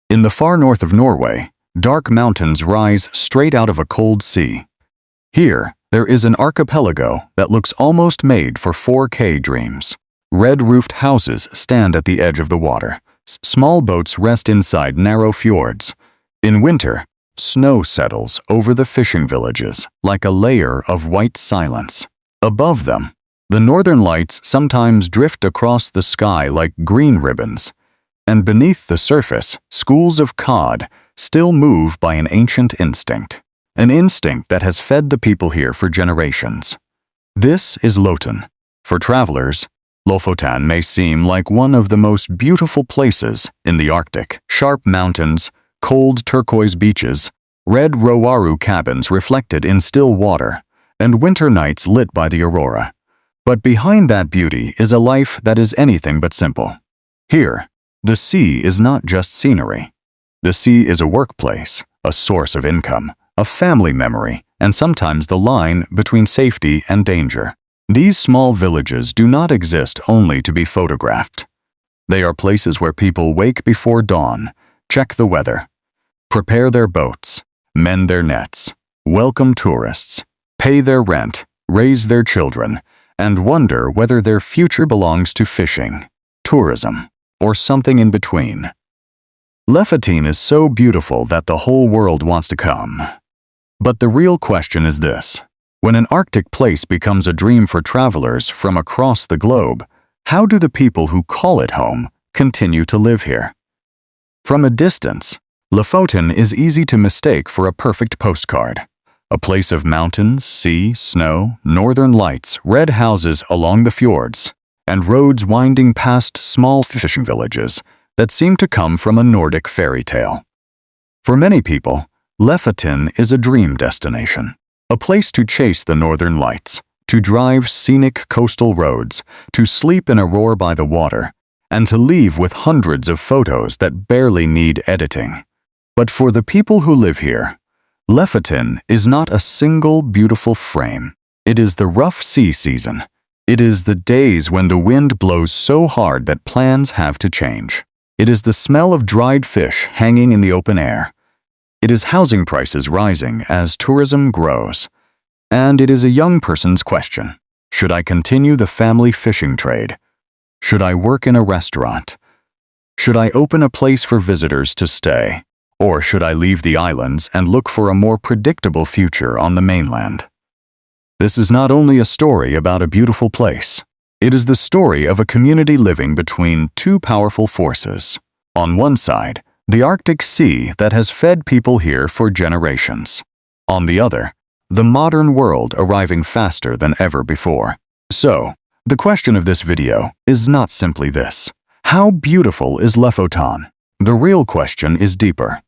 In the far north of Norway, dark mountains rise straight out of a cold sea. Here, there is an archipelago that looks almost made for 4K dreams. Red-roofed houses stand at the edge of the water. Small boats rest inside narrow fjords. In winter, snow settles over the fishing villages like a layer of white silence. Above them, the northern lights sometimes drift across the sky like green ribbons. And beneath the surface, schools of cod still move by an ancient instinct. An instinct that has fed the people here for generations. This is Lofoten. For travelers, Lofoten may seem like one of the most beautiful places in the Arctic. Sharp mountains, cold turquoise beaches, red Rorbu cabins reflected in still water, and winter nights lit by the aurora. But behind that beauty is a life that is anything but simple. Here, the sea is not just scenery. The sea is a workplace, a source of income, a family memory, and sometimes the line between safety and danger. These small villages do not exist only to be photographed. They are places where people wake before dawn, check the weather, prepare their boats, mend their nets, welcome tourists, pay their rent, raise their children, and wonder whether their future belongs to fishing, tourism, or something in between. Lofoten is so beautiful that the whole world wants to come. But the real question is this: when an Arctic place becomes a dream for travelers from across the globe, how do the people who call it home continue to live here? From a distance, Lofoten is easy to mistake for a perfect postcard. A place of mountains, sea, snow, northern lights, red houses along the fjords, and roads winding past small fishing villages that seem to come from a Nordic fairy tale. For many people, Lofoten is a dream destination, a place to chase the northern lights, to drive scenic coastal roads, to sleep in a roar by the water, and to leave with hundreds of photos that barely need editing. But for the people who live here, Lofoten is not a single beautiful frame. It is the rough sea season. It is the days when the wind blows so hard that plans have to change. It is the smell of dried fish hanging in the open air. It is housing prices rising as tourism grows. And it is a young person's question: should I continue the family fishing trade? Should I work in a restaurant? Should I open a place for visitors to stay? Or should I leave the islands and look for a more predictable future on the mainland? This is not only a story about a beautiful place. It is the story of a community living between two powerful forces. On one side, the Arctic Sea that has fed people here for generations. On the other, the modern world arriving faster than ever before. So, the question of this video is not simply this: how beautiful is Lofoten? The real question is deeper.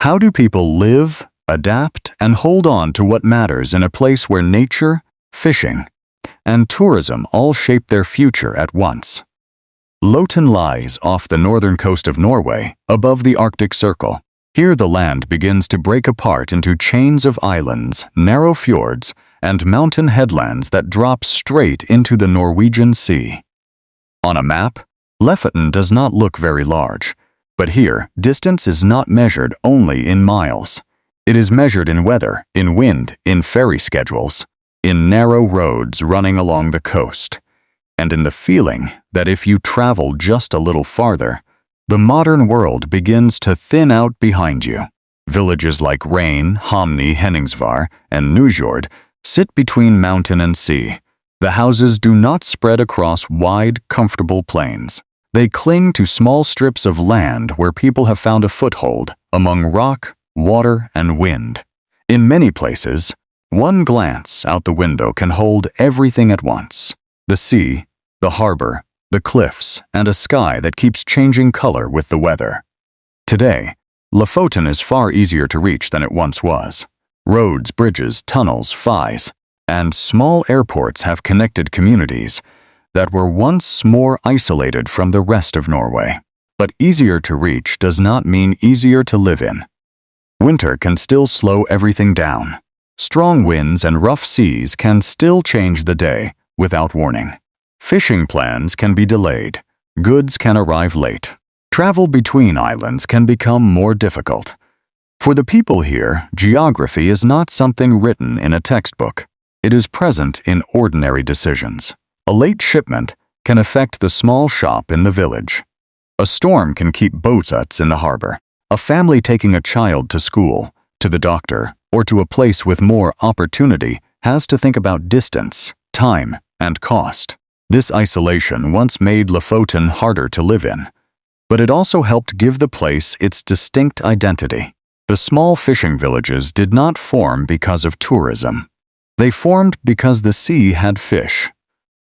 How do people live, adapt, and hold on to what matters in a place where nature, fishing, and tourism all shape their future at once? Lofoten lies off the northern coast of Norway, above the Arctic Circle. Here the land begins to break apart into chains of islands, narrow fjords, and mountain headlands that drop straight into the Norwegian Sea. On a map, Lofoten does not look very large, but here distance is not measured only in miles. It is measured in weather, in wind, in ferry schedules, in narrow roads running along the coast, and in the feeling that if you travel just a little farther, the modern world begins to thin out behind you. Villages like Rein, Hamni, Henningsvær, and Nujord sit between mountain and sea. The houses do not spread across wide, comfortable plains. They cling to small strips of land where people have found a foothold among rock, water, and wind. In many places, one glance out the window can hold everything at once: the sea, the harbor, the cliffs, and a sky that keeps changing color with the weather. Today, Lofoten is far easier to reach than it once was. Roads, bridges, tunnels, fys, and small airports have connected communities that were once more isolated from the rest of Norway. But easier to reach does not mean easier to live in. Winter can still slow everything down. Strong winds and rough seas can still change the day without warning. Fishing plans can be delayed. Goods can arrive late. Travel between islands can become more difficult. For the people here, geography is not something written in a textbook. It is present in ordinary decisions. A late shipment can affect the small shop in the village. A storm can keep boats in the harbor. A family taking a child to school, to the doctor, or to a place with more opportunity has to think about distance, time, and cost. This isolation once made Lofoten harder to live in, but it also helped give the place its distinct identity. The small fishing villages did not form because of tourism. They formed because the sea had fish,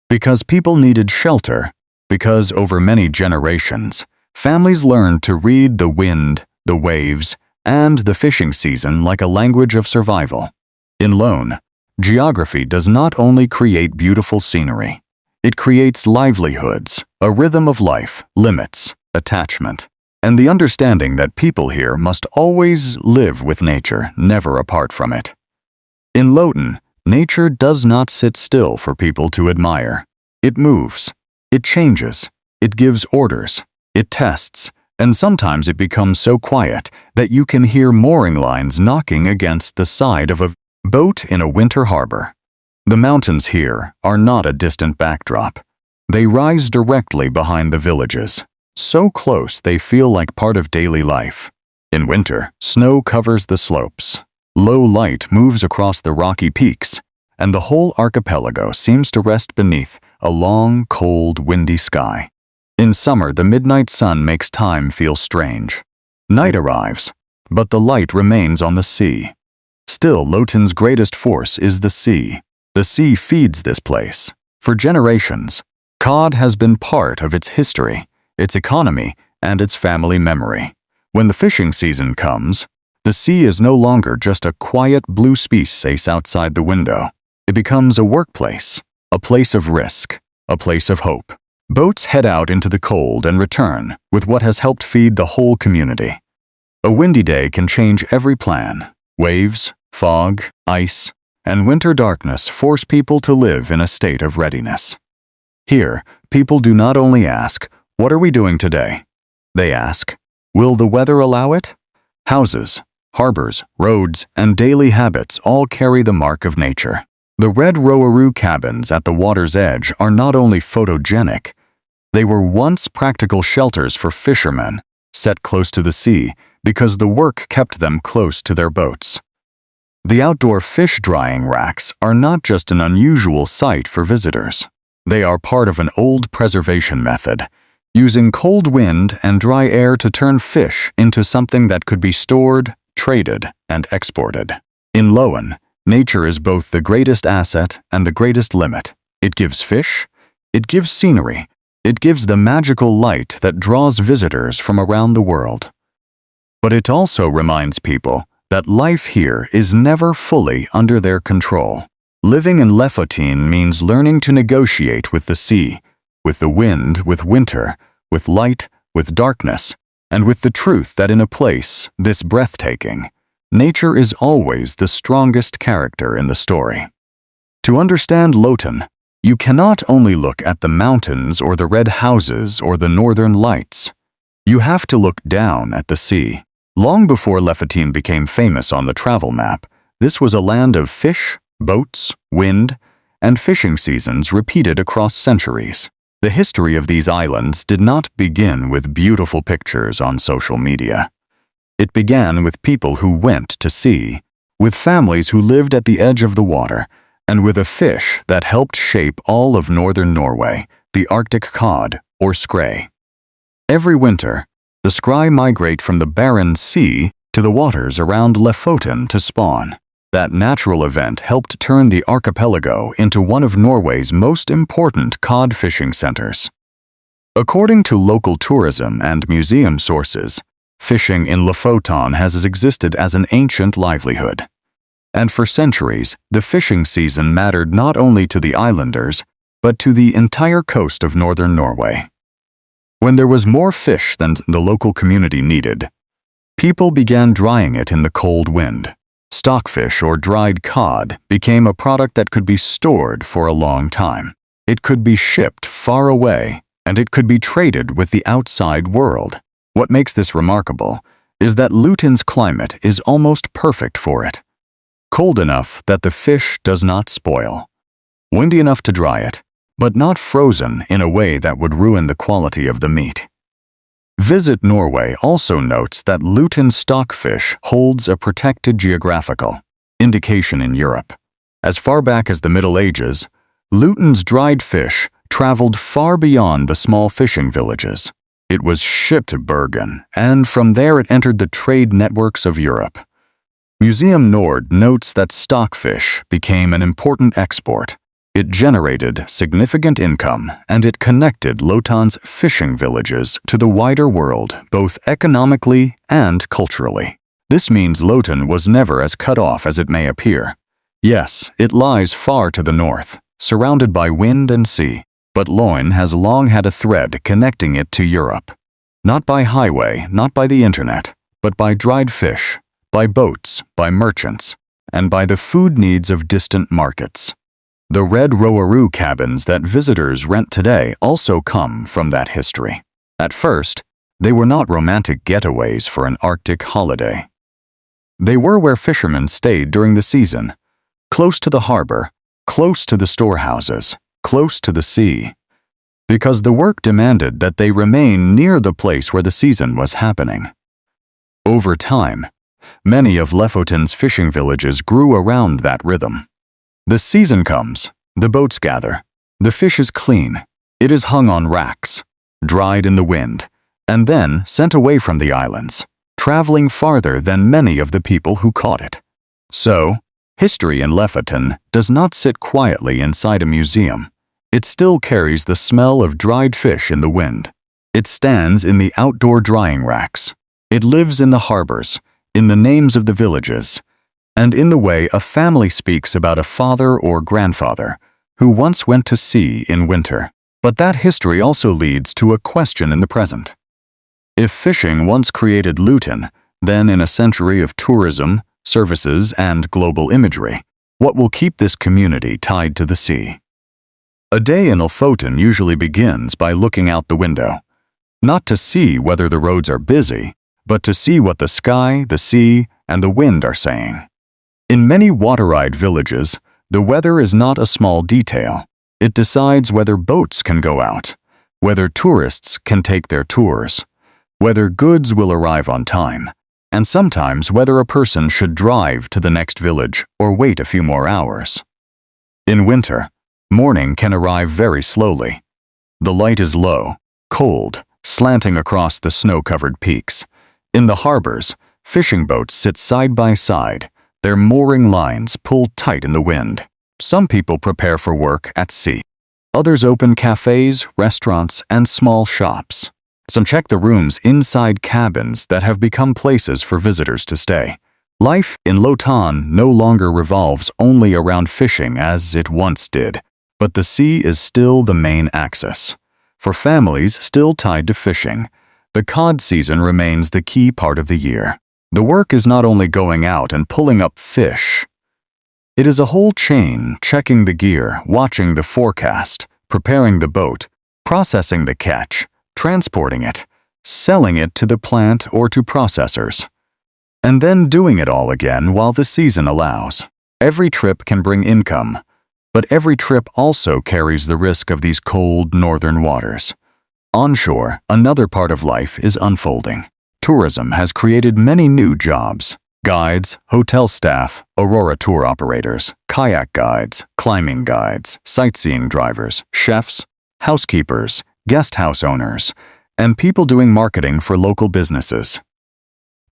because people needed shelter, because over many generations, families learned to read the wind, the waves, and the fishing season like a language of survival. In Lone, geography does not only create beautiful scenery, it creates livelihoods, a rhythm of life, limits, attachment, and the understanding that people here must always live with nature, never apart from it. In Lofoten, nature does not sit still for people to admire. It moves, it changes, it gives orders, it tests, and sometimes it becomes so quiet that you can hear mooring lines knocking against the side of a boat in a winter harbor. The mountains here are not a distant backdrop. They rise directly behind the villages, so close they feel like part of daily life. In winter, snow covers the slopes. Low light moves across the rocky peaks, and the whole archipelago seems to rest beneath a long, cold, windy sky. In summer, the midnight sun makes time feel strange. Night arrives, but the light remains on the sea. Still, Lofoten's greatest force is the sea. The sea feeds this place. For generations, cod has been part of its history, its economy, and its family memory. When the fishing season comes, the sea is no longer just a quiet blue space outside the window. It becomes a workplace, a place of risk, a place of hope. Boats head out into the cold and return with what has helped feed the whole community. A windy day can change every plan. Waves, fog, ice, and winter darkness force people to live in a state of readiness. Here, people do not only ask, "What are we doing today?" They ask, "Will the weather allow it?" Houses, harbors, roads, and daily habits all carry the mark of nature. The red Rorbu cabins at the water's edge are not only photogenic, they were once practical shelters for fishermen, set close to the sea because the work kept them close to their boats. The outdoor fish drying racks are not just an unusual sight for visitors. They are part of an old preservation method, using cold wind and dry air to turn fish into something that could be stored, traded, and exported. In Lofoten, nature is both the greatest asset and the greatest limit. It gives fish, it gives scenery, it gives the magical light that draws visitors from around the world. But it also reminds people that life here is never fully under their control. Living in Lofoten means learning to negotiate with the sea, with the wind, with winter, with light, with darkness, and with the truth that in a place this breathtaking, nature is always the strongest character in the story. To understand Lofoten, you cannot only look at the mountains or the red houses or the northern lights. You have to look down at the sea. Long before Lofoten became famous on the travel map, this was a land of fish, boats, wind, and fishing seasons repeated across centuries. The history of these islands did not begin with beautiful pictures on social media. It began with people who went to sea, with families who lived at the edge of the water, and with a fish that helped shape all of northern Norway, the Arctic cod, or scray. Every winter, the scray migrate from the barren sea to the waters around Lofoten to spawn. That natural event helped turn the archipelago into one of Norway's most important cod fishing centers. According to local tourism and museum sources, fishing in Lofoten has existed as an ancient livelihood. And for centuries, the fishing season mattered not only to the islanders, but to the entire coast of northern Norway. When there was more fish than the local community needed, people began drying it in the cold wind. Stockfish or dried cod became a product that could be stored for a long time. It could be shipped far away, and it could be traded with the outside world. What makes this remarkable is that Lofoten's climate is almost perfect for it. Cold enough that the fish does not spoil. Windy enough to dry it, but not frozen in a way that would ruin the quality of the meat. Visit Norway also notes that Lofoten stockfish holds a protected geographical indication in Europe. As far back as the Middle Ages, Lofoten's dried fish traveled far beyond the small fishing villages. It was shipped to Bergen, and from there it entered the trade networks of Europe. Museum Nord notes that stockfish became an important export. It generated significant income, and it connected Lofoten's fishing villages to the wider world, both economically and culturally. This means Lofoten was never as cut off as it may appear. Yes, it lies far to the north, surrounded by wind and sea, but Lofoten has long had a thread connecting it to Europe. Not by highway, not by the internet, but by dried fish, by boats, by merchants, and by the food needs of distant markets. The red Rorbu cabins that visitors rent today also come from that history. At first, they were not romantic getaways for an Arctic holiday. They were where fishermen stayed during the season, close to the harbor, close to the storehouses, close to the sea, because the work demanded that they remain near the place where the season was happening. Over time, many of Lofoten's fishing villages grew around that rhythm. The season comes, the boats gather, the fish is clean, it is hung on racks, dried in the wind, and then sent away from the islands, traveling farther than many of the people who caught it. So, history in Lofoten does not sit quietly inside a museum. It still carries the smell of dried fish in the wind. It stands in the outdoor drying racks. It lives in the harbors, in the names of the villages, and in the way a family speaks about a father or grandfather who once went to sea in winter. But that history also leads to a question in the present. If fishing once created Lofoten, then in a century of tourism, services, and global imagery, what will keep this community tied to the sea? A day in Lofoten usually begins by looking out the window, not to see whether the roads are busy, but to see what the sky, the sea, and the wind are saying. In many water-eyed villages, the weather is not a small detail. It decides whether boats can go out, whether tourists can take their tours, whether goods will arrive on time, and sometimes whether a person should drive to the next village or wait a few more hours. In winter, morning can arrive very slowly. The light is low, cold, slanting across the snow-covered peaks. In the harbors, fishing boats sit side by side, their mooring lines pulled tight in the wind. Some people prepare for work at sea. Others open cafes, restaurants, and small shops. Some check the rooms inside cabins that have become places for visitors to stay. Life in Lofoten no longer revolves only around fishing as it once did, but the sea is still the main axis. For families still tied to fishing, the cod season remains the key part of the year. The work is not only going out and pulling up fish. It is a whole chain, checking the gear, watching the forecast, preparing the boat, processing the catch, transporting it, selling it to the plant or to processors, and then doing it all again while the season allows. Every trip can bring income, but every trip also carries the risk of these cold northern waters. Onshore, another part of life is unfolding. Tourism has created many new jobs: guides, hotel staff, Aurora tour operators, kayak guides, climbing guides, sightseeing drivers, chefs, housekeepers, guest house owners, and people doing marketing for local businesses.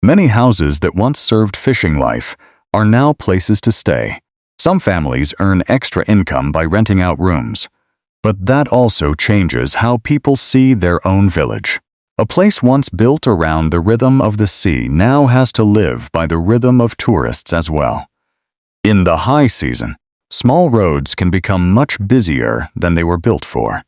Many houses that once served fishing life are now places to stay. Some families earn extra income by renting out rooms, but that also changes how people see their own village. A place once built around the rhythm of the sea now has to live by the rhythm of tourists as well. In the high season, small roads can become much busier than they were built for.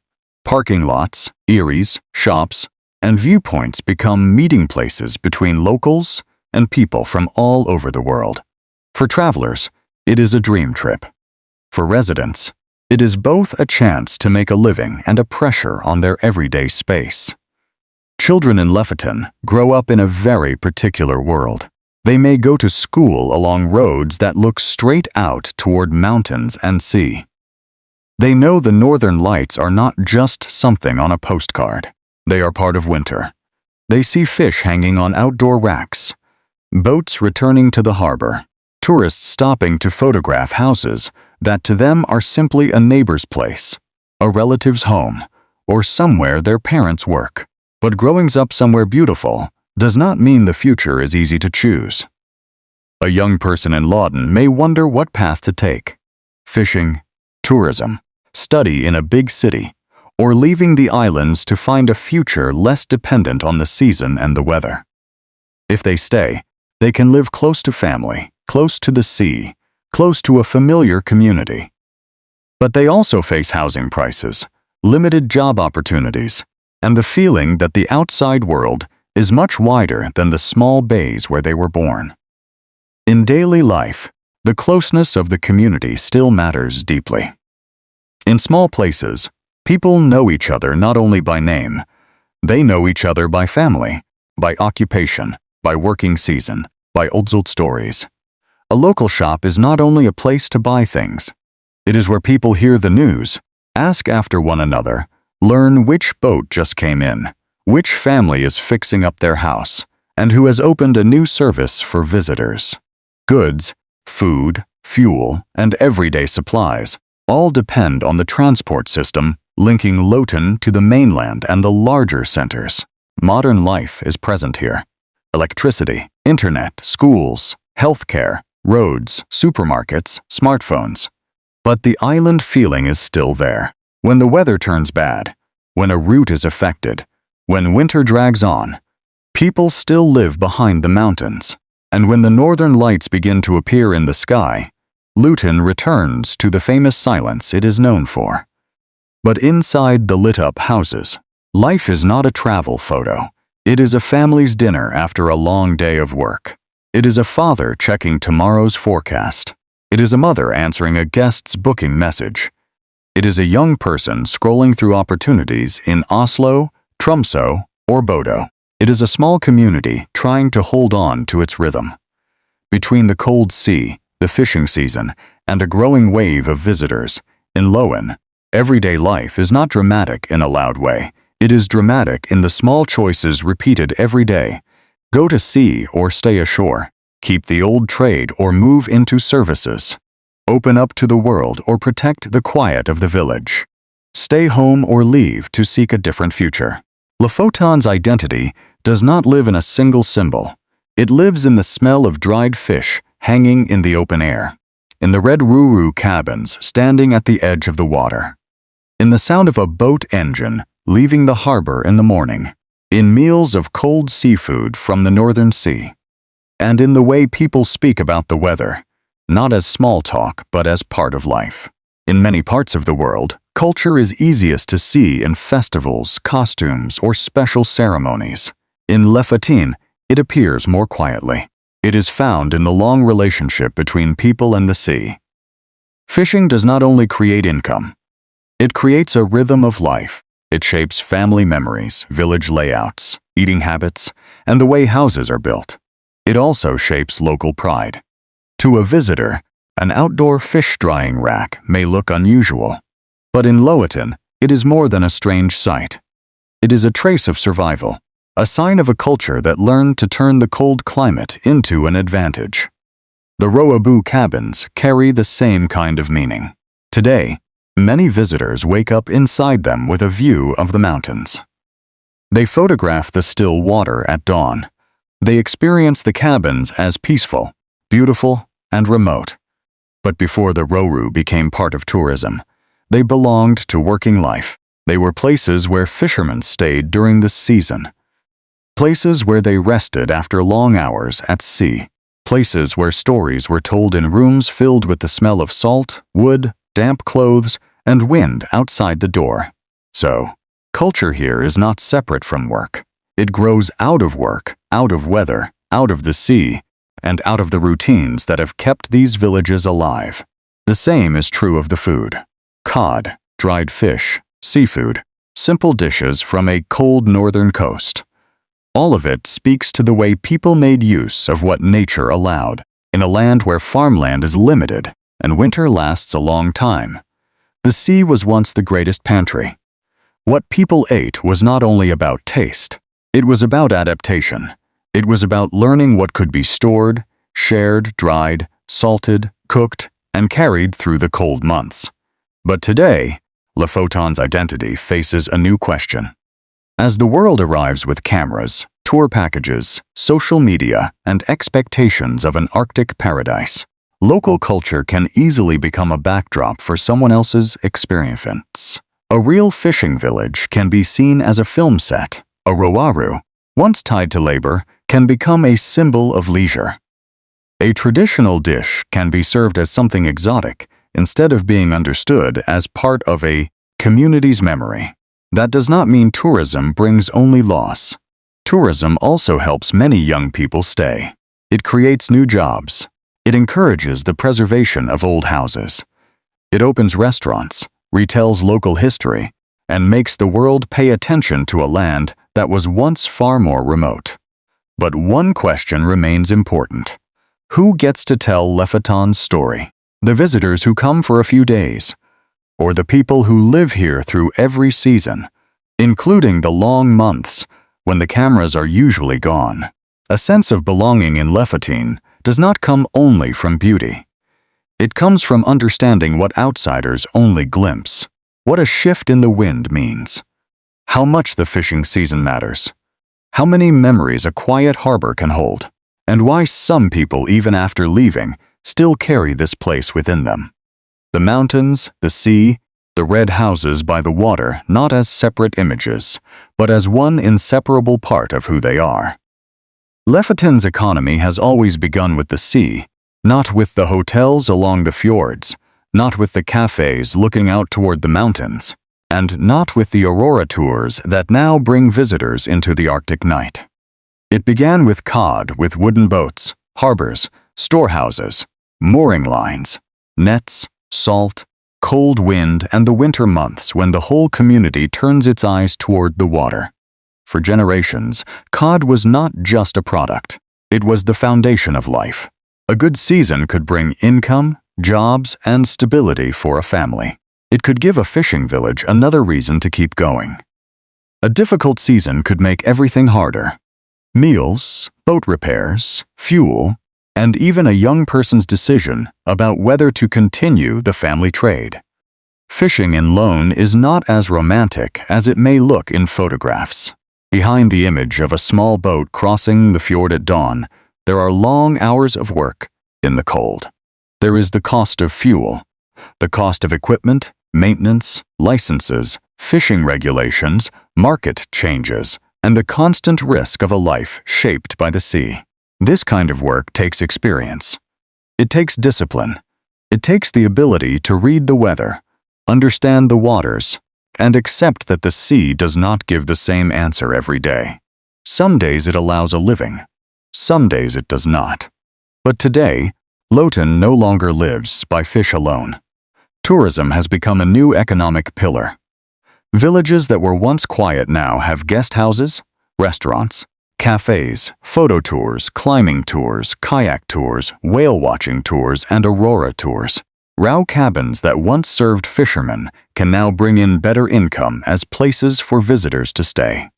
Parking lots, eyries, shops, and viewpoints become meeting places between locals and people from all over the world. For travelers, it is a dream trip. For residents, it is both a chance to make a living and a pressure on their everyday space. Children in Lofoten grow up in a very particular world. They may go to school along roads that look straight out toward mountains and sea. They know the northern lights are not just something on a postcard. They are part of winter. They see fish hanging on outdoor racks, boats returning to the harbor, tourists stopping to photograph houses that to them are simply a neighbor's place, a relative's home, or somewhere their parents work. But growing up somewhere beautiful does not mean the future is easy to choose. A young person in Lofoten may wonder what path to take: fishing, tourism, study in a big city, or leaving the islands to find a future less dependent on the season and the weather. If they stay, they can live close to family, close to the sea, close to a familiar community. But they also face housing prices, limited job opportunities, and the feeling that the outside world is much wider than the small bays where they were born. In daily life, the closeness of the community still matters deeply. In small places, people know each other not only by name, they know each other by family, by occupation, by working season, by old stories. A local shop is not only a place to buy things, it is where people hear the news, ask after one another, learn which boat just came in, which family is fixing up their house, and who has opened a new service for visitors. Goods, food, fuel, and everyday supplies all depend on the transport system linking Lofoten to the mainland and the larger centers. Modern life is present here. Electricity, internet, schools, healthcare, roads, supermarkets, smartphones. But the island feeling is still there. When the weather turns bad, when a route is affected, when winter drags on, people still live behind the mountains. And when the northern lights begin to appear in the sky, Lofoten returns to the famous silence it is known for. But inside the lit-up houses, life is not a travel photo. It is a family's dinner after a long day of work. It is a father checking tomorrow's forecast. It is a mother answering a guest's booking message. It is a young person scrolling through opportunities in Oslo, Tromsø, or Bodo. It is a small community trying to hold on to its rhythm. Between the cold sea, the fishing season, and a growing wave of visitors, in Lofoten, everyday life is not dramatic in a loud way. It is dramatic in the small choices repeated every day. Go to sea or stay ashore. Keep the old trade or move into services. Open up to the world or protect the quiet of the village. Stay home or leave to seek a different future. Lofoten's identity does not live in a single symbol. It lives in the smell of dried fish hanging in the open air, in the red Rorbu cabins standing at the edge of the water, in the sound of a boat engine leaving the harbor in the morning, in meals of cold seafood from the northern sea, and in the way people speak about the weather, not as small talk but as part of life. In many parts of the world, culture is easiest to see in festivals, costumes, or special ceremonies. In Lofoten, it appears more quietly. It is found in the long relationship between people and the sea. Fishing does not only create income. It creates a rhythm of life. It shapes family memories, village layouts, eating habits, and the way houses are built. It also shapes local pride. To a visitor, an outdoor fish drying rack may look unusual. But in Lofoten, it is more than a strange sight. It is a trace of survival, a sign of a culture that learned to turn the cold climate into an advantage. The Rorbu cabins carry the same kind of meaning. Today, many visitors wake up inside them with a view of the mountains. They photograph the still water at dawn. They experience the cabins as peaceful, beautiful, and remote. But before the Rorbu became part of tourism, they belonged to working life. They were places where fishermen stayed during the season. Places where they rested after long hours at sea. Places where stories were told in rooms filled with the smell of salt, wood, damp clothes, and wind outside the door. So, culture here is not separate from work. It grows out of work, out of weather, out of the sea, and out of the routines that have kept these villages alive. The same is true of the food. Cod, dried fish, seafood, simple dishes from a cold northern coast. All of it speaks to the way people made use of what nature allowed, in a land where farmland is limited and winter lasts a long time. The sea was once the greatest pantry. What people ate was not only about taste. It was about adaptation. It was about learning what could be stored, shared, dried, salted, cooked, and carried through the cold months. But today, Lofoten's identity faces a new question. As the world arrives with cameras, tour packages, social media, and expectations of an Arctic paradise, local culture can easily become a backdrop for someone else's experience. A real fishing village can be seen as a film set. A Rorbu, once tied to labor, can become a symbol of leisure. A traditional dish can be served as something exotic instead of being understood as part of a community's memory. That does not mean tourism brings only loss. Tourism also helps many young people stay. It creates new jobs. It encourages the preservation of old houses. It opens restaurants, retells local history, and makes the world pay attention to a land that was once far more remote. But one question remains important. Who gets to tell Lofoten's story? The visitors who come for a few days, or the people who live here through every season, including the long months when the cameras are usually gone? A sense of belonging in Lofoten does not come only from beauty. It comes from understanding what outsiders only glimpse, what a shift in the wind means, how much the fishing season matters, how many memories a quiet harbor can hold, and why some people, even after leaving, still carry this place within them. The mountains, the sea, the red houses by the water, not as separate images, but as one inseparable part of who they are. Lofoten's economy has always begun with the sea, not with the hotels along the fjords, not with the cafes looking out toward the mountains, and not with the aurora tours that now bring visitors into the Arctic night. It began with cod, with wooden boats, harbors, storehouses, mooring lines, nets, salt, cold wind, and the winter months when the whole community turns its eyes toward the water. For generations, cod was not just a product. It was the foundation of life. A good season could bring income, jobs, and stability for a family. It could give a fishing village another reason to keep going. A difficult season could make everything harder. Meals, boat repairs, fuel, and even a young person's decision about whether to continue the family trade. Fishing in Lofoten is not as romantic as it may look in photographs. Behind the image of a small boat crossing the fjord at dawn, there are long hours of work in the cold. There is the cost of fuel, the cost of equipment, maintenance, licenses, fishing regulations, market changes, and the constant risk of a life shaped by the sea. This kind of work takes experience. It takes discipline. It takes the ability to read the weather, understand the waters, and accept that the sea does not give the same answer every day. Some days it allows a living. Some days it does not. But today, Lofoten no longer lives by fish alone. Tourism has become a new economic pillar. Villages that were once quiet now have guest houses, restaurants, cafes, photo tours, climbing tours, kayak tours, whale watching tours, and aurora tours. Row cabins that once served fishermen can now bring in better income as places for visitors to stay.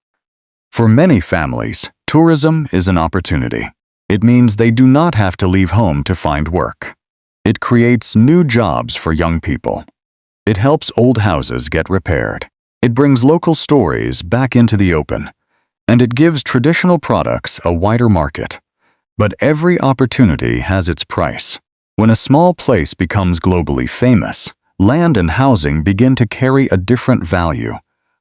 For many families, tourism is an opportunity. It means they do not have to leave home to find work. It creates new jobs for young people. It helps old houses get repaired. It brings local stories back into the open. And it gives traditional products a wider market. But every opportunity has its price. When a small place becomes globally famous, land and housing begin to carry a different value.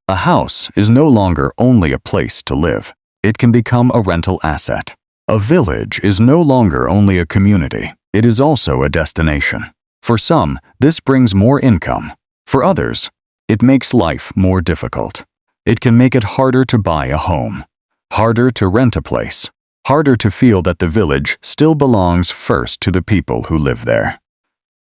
A house is no longer only a place to live. It can become a rental asset. A village is no longer only a community. It is also a destination. For some, this brings more income. For others, it makes life more difficult. It can make it harder to buy a home, harder to rent a place, harder to feel that the village still belongs first to the people who live there.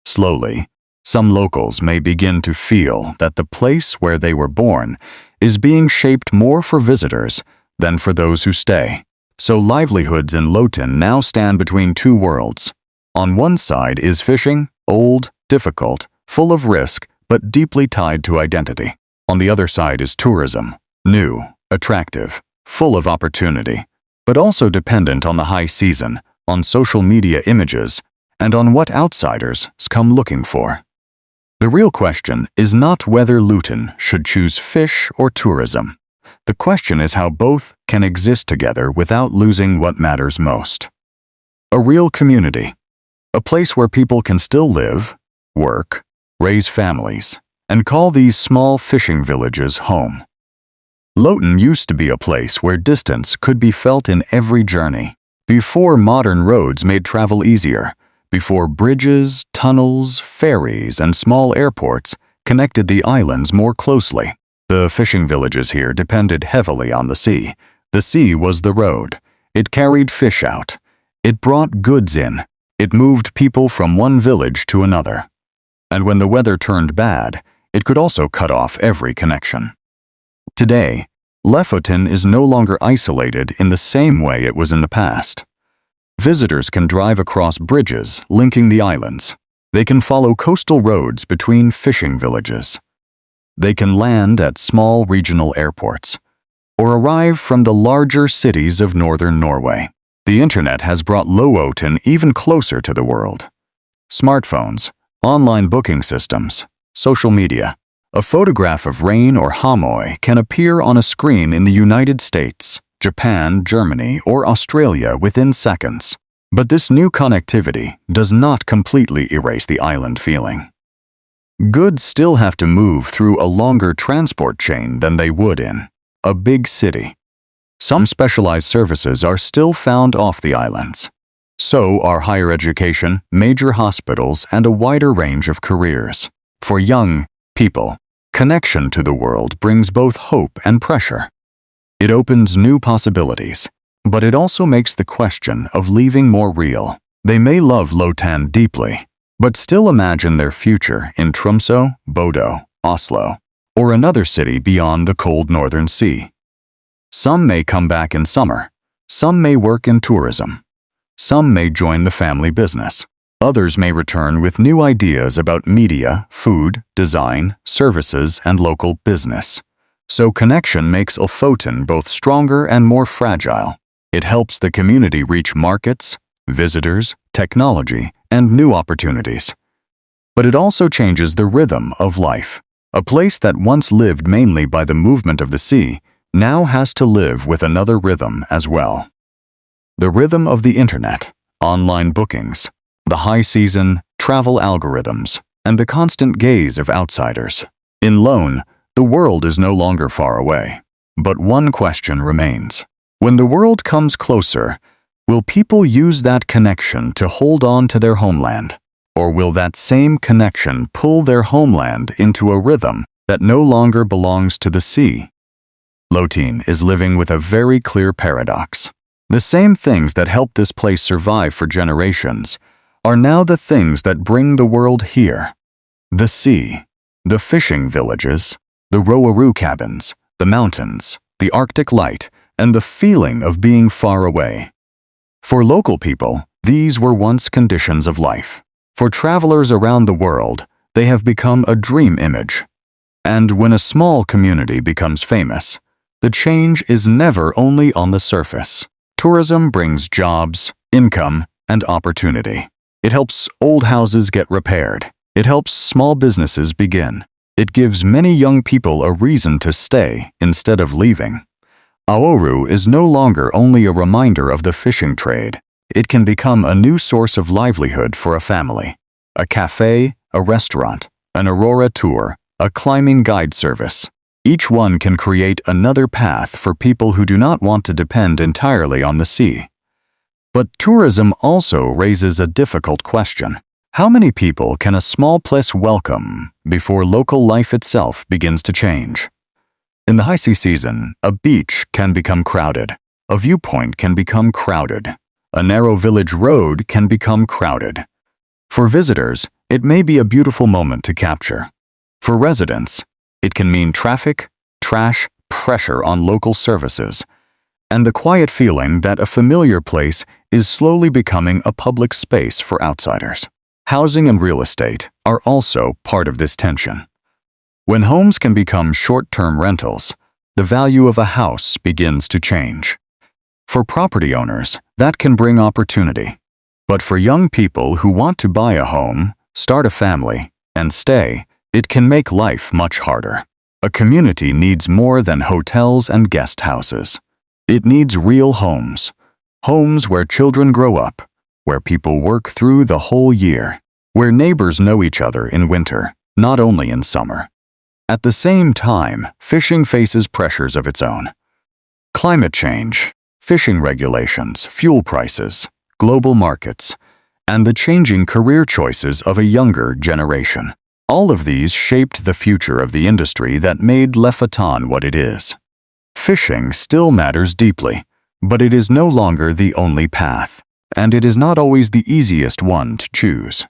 Slowly, some locals may begin to feel that the place where they were born is being shaped more for visitors than for those who stay. So livelihoods in Lofoten now stand between two worlds. On one side is fishing, old, difficult, full of risk, but deeply tied to identity. On the other side is tourism, new, attractive, full of opportunity, but also dependent on the high season, on social media images, and on what outsiders come looking for. The real question is not whether Lofoten should choose fish or tourism. The question is how both can exist together without losing what matters most. A real community, a place where people can still live, work, raise families, and call these small fishing villages home. Lofoten used to be a place where distance could be felt in every journey, before modern roads made travel easier, before bridges, tunnels, ferries, and small airports connected the islands more closely. The fishing villages here depended heavily on the sea. The sea was the road. It carried fish out. It brought goods in. It moved people from one village to another. And when the weather turned bad, it could also cut off every connection. Today, Lofoten is no longer isolated in the same way it was in the past. Visitors can drive across bridges linking the islands. They can follow coastal roads between fishing villages. They can land at small regional airports or arrive from the larger cities of northern Norway. The internet has brought Lofoten even closer to the world. Smartphones, online booking systems, social media. A photograph of Rain or Hamoy can appear on a screen in the United States, Japan, Germany, or Australia within seconds. But this new connectivity does not completely erase the island feeling. Goods still have to move through a longer transport chain than they would in a big city. Some specialized services are still found off the islands. So are higher education, major hospitals, and a wider range of careers. For young people, connection to the world brings both hope and pressure. It opens new possibilities, but it also makes the question of leaving more real. They may love Lofoten deeply, but still imagine their future in Tromsø, Bodø, Oslo, or another city beyond the cold northern sea. Some may come back in summer. Some may work in tourism. Some may join the family business. Others may return with new ideas about media, food, design, services, and local business. So connection makes Lofoten both stronger and more fragile. It helps the community reach markets, visitors, technology, and new opportunities. But it also changes the rhythm of life. A place that once lived mainly by the movement of the sea now has to live with another rhythm as well. The rhythm of the internet, online bookings, the high season, travel algorithms, and the constant gaze of outsiders. In Lofoten, the world is no longer far away. But one question remains. When the world comes closer, will people use that connection to hold on to their homeland? Or will that same connection pull their homeland into a rhythm that no longer belongs to the sea? Lofoten is living with a very clear paradox. The same things that helped this place survive for generations are now the things that bring the world here. The sea, the fishing villages, the Rorbu cabins, the mountains, the Arctic light, and the feeling of being far away. For local people, these were once conditions of life. For travelers around the world, they have become a dream image. And when a small community becomes famous, the change is never only on the surface. Tourism brings jobs, income, and opportunity. It helps old houses get repaired. It helps small businesses begin. It gives many young people a reason to stay instead of leaving. Aoru is no longer only a reminder of the fishing trade. It can become a new source of livelihood for a family. A cafe, a restaurant, an aurora tour, a climbing guide service. Each one can create another path for people who do not want to depend entirely on the sea. But tourism also raises a difficult question. How many people can a small place welcome before local life itself begins to change? In the high season, a beach can become crowded. A viewpoint can become crowded. A narrow village road can become crowded. For visitors, it may be a beautiful moment to capture. For residents, it can mean traffic, trash, pressure on local services, and the quiet feeling that a familiar place is slowly becoming a public space for outsiders. Housing and real estate are also part of this tension. When homes can become short-term rentals, the value of a house begins to change. For property owners, that can bring opportunity. But for young people who want to buy a home, start a family, and stay, it can make life much harder. A community needs more than hotels and guest houses. It needs real homes. Homes where children grow up, where people work through the whole year, where neighbors know each other in winter, not only in summer. At the same time, fishing faces pressures of its own. Climate change, fishing regulations, fuel prices, global markets, and the changing career choices of a younger generation. All of these shaped the future of the industry that made Lofoten what it is. Fishing still matters deeply, but it is no longer the only path, and it is not always the easiest one to choose.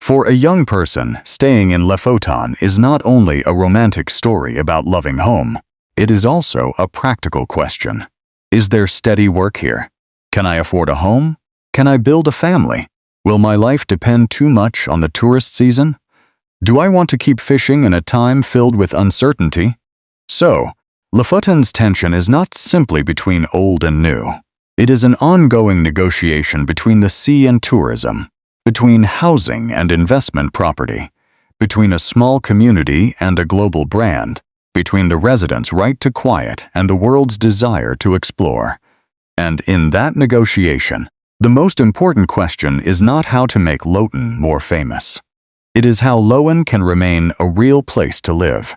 For a young person, staying in Lofoten is not only a romantic story about loving home, it is also a practical question. Is there steady work here? Can I afford a home? Can I build a family? Will my life depend too much on the tourist season? Do I want to keep fishing in a time filled with uncertainty? So, Lofoten's tension is not simply between old and new. It is an ongoing negotiation between the sea and tourism, between housing and investment property, between a small community and a global brand, between the residents' right to quiet and the world's desire to explore. And in that negotiation, the most important question is not how to make Lofoten more famous. It is how Lofoten can remain a real place to live,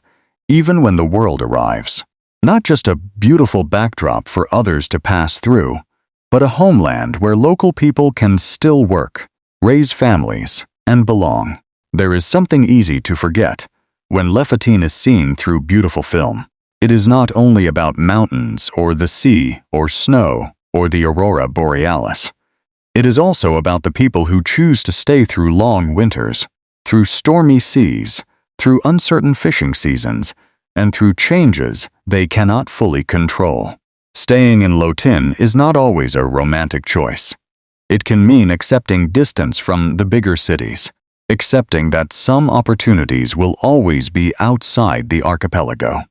even when the world arrives. Not just a beautiful backdrop for others to pass through, but a homeland where local people can still work, raise families, and belong. There is something easy to forget. When Lofoten is seen through beautiful film, it is not only about mountains or the sea or snow or the aurora borealis. It is also about the people who choose to stay through long winters, through stormy seas, through uncertain fishing seasons, and through changes they cannot fully control. Staying in Lofoten is not always a romantic choice. It can mean accepting distance from the bigger cities, accepting that some opportunities will always be outside the archipelago,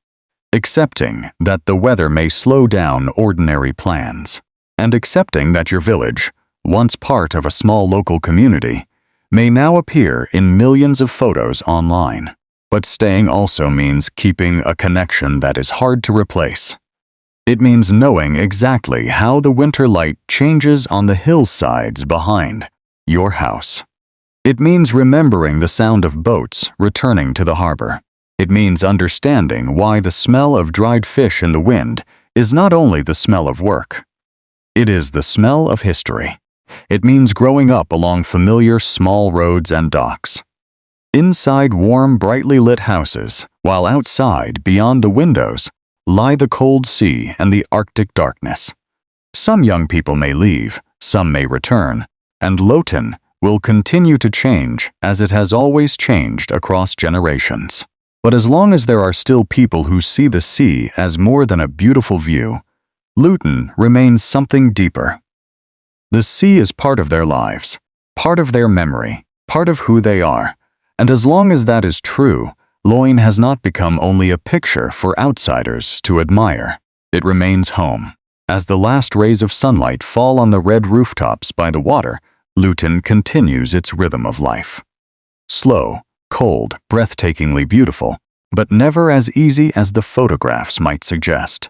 accepting that the weather may slow down ordinary plans, and accepting that your village, once part of a small local community, may now appear in millions of photos online. But staying also means keeping a connection that is hard to replace. It means knowing exactly how the winter light changes on the hillsides behind your house. It means remembering the sound of boats returning to the harbor. It means understanding why the smell of dried fish in the wind is not only the smell of work. It is the smell of history. It means growing up along familiar small roads and docks. Inside warm, brightly lit houses, while outside, beyond the windows, lie the cold sea and the Arctic darkness. Some young people may leave, some may return, and Lofoten will continue to change as it has always changed across generations. But as long as there are still people who see the sea as more than a beautiful view, Lofoten remains something deeper. The sea is part of their lives, part of their memory, part of who they are. And as long as that is true, Lofoten has not become only a picture for outsiders to admire. It remains home. As the last rays of sunlight fall on the red rooftops by the water, Lofoten continues its rhythm of life. Slow, cold, breathtakingly beautiful, but never as easy as the photographs might suggest.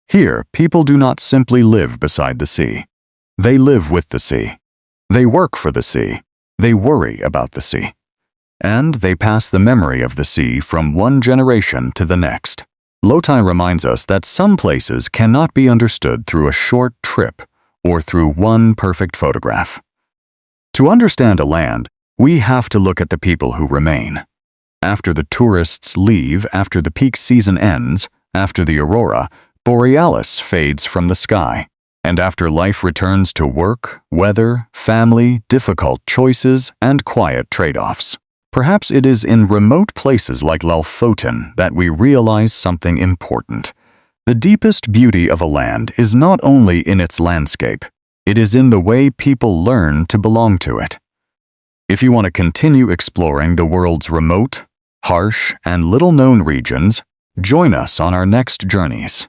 Here, people do not simply live beside the sea. They live with the sea. They work for the sea. They worry about the sea. And they pass the memory of the sea from one generation to the next. Lofoten reminds us that some places cannot be understood through a short trip or through one perfect photograph. To understand a land, we have to look at the people who remain. After the tourists leave, after the peak season ends, after the aurora borealis fades from the sky, and after life returns to work, weather, family, difficult choices, and quiet trade-offs. Perhaps it is in remote places like Lofoten that we realize something important. The deepest beauty of a land is not only in its landscape, it is in the way people learn to belong to it. If you want to continue exploring the world's remote, harsh, and little-known regions, join us on our next journeys.